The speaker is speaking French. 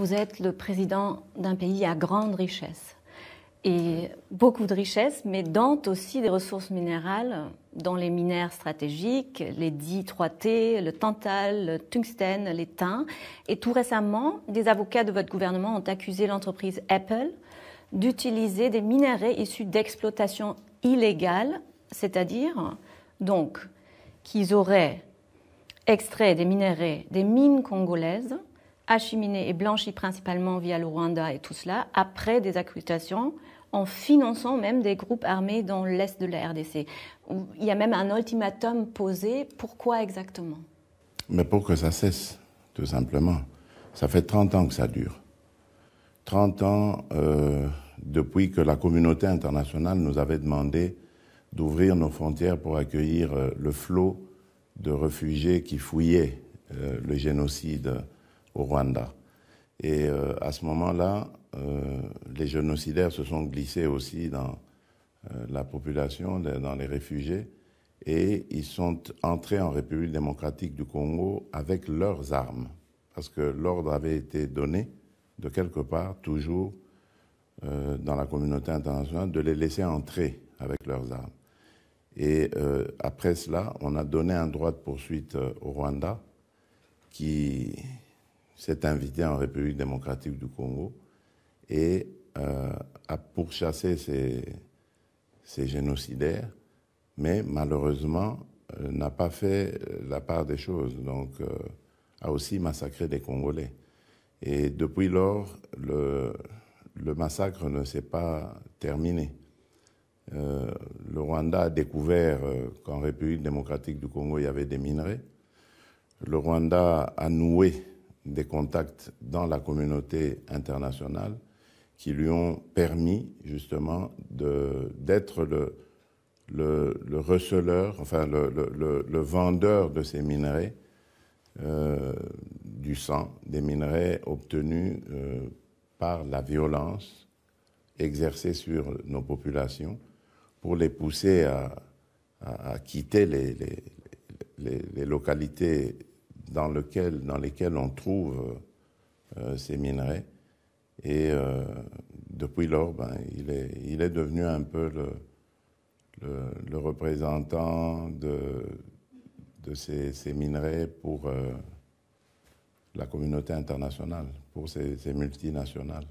vous êtes le président d'un pays à grande richesse. Et beaucoup de richesses, mais dont aussi des ressources minérales, dont les minères stratégiques, les dits 3T, le tantal, le tungstène, les thym. Et tout récemment, des avocats de votre gouvernement ont accusé l'entreprise Apple d'utiliser des minerais issus d'exploitation illégale, c'est-à-dire donc qu'ils auraient extrait des minerais des mines congolaises, acheminés et blanchis principalement via le Rwanda et tout cela, après des accusations, en finançant même des groupes armés dans l'est de la RDC. Il y a même un ultimatum posé. Pourquoi exactement? Mais pour que ça cesse, tout simplement. Ça fait 30 ans que ça dure. 30 ans depuis que la communauté internationale nous avait demandé d'ouvrir nos frontières pour accueillir le flot de réfugiés qui fouillaient le génocide au Rwanda. Et à ce moment-là, les génocidaires se sont glissés aussi dans la population, dans les réfugiés, et ils sont entrés en République démocratique du Congo avec leurs armes, parce que l'ordre avait été donné de quelque part, toujours dans la communauté internationale, de les laisser entrer avec leurs armes. Et après cela, on a donné un droit de poursuite au Rwanda qui s'est invité en République démocratique du Congo et a pourchassé ces génocidaires, mais malheureusement n'a pas fait la part des choses, donc a aussi massacré des Congolais. Et depuis lors, le massacre ne s'est pas terminé. Le Rwanda a découvert qu'en République démocratique du Congo, il y avait des minerais. Le Rwanda a noué des contacts dans la communauté internationale qui lui ont permis justement d'être le receleur, enfin le vendeur de ces minerais, du sang, des minerais obtenus par la violence exercée sur nos populations pour les pousser à quitter les localités dans lesquelles on trouve ces minerais. Et depuis lors, il est devenu un peu le représentant de ces minerais pour la communauté internationale, pour ces multinationales.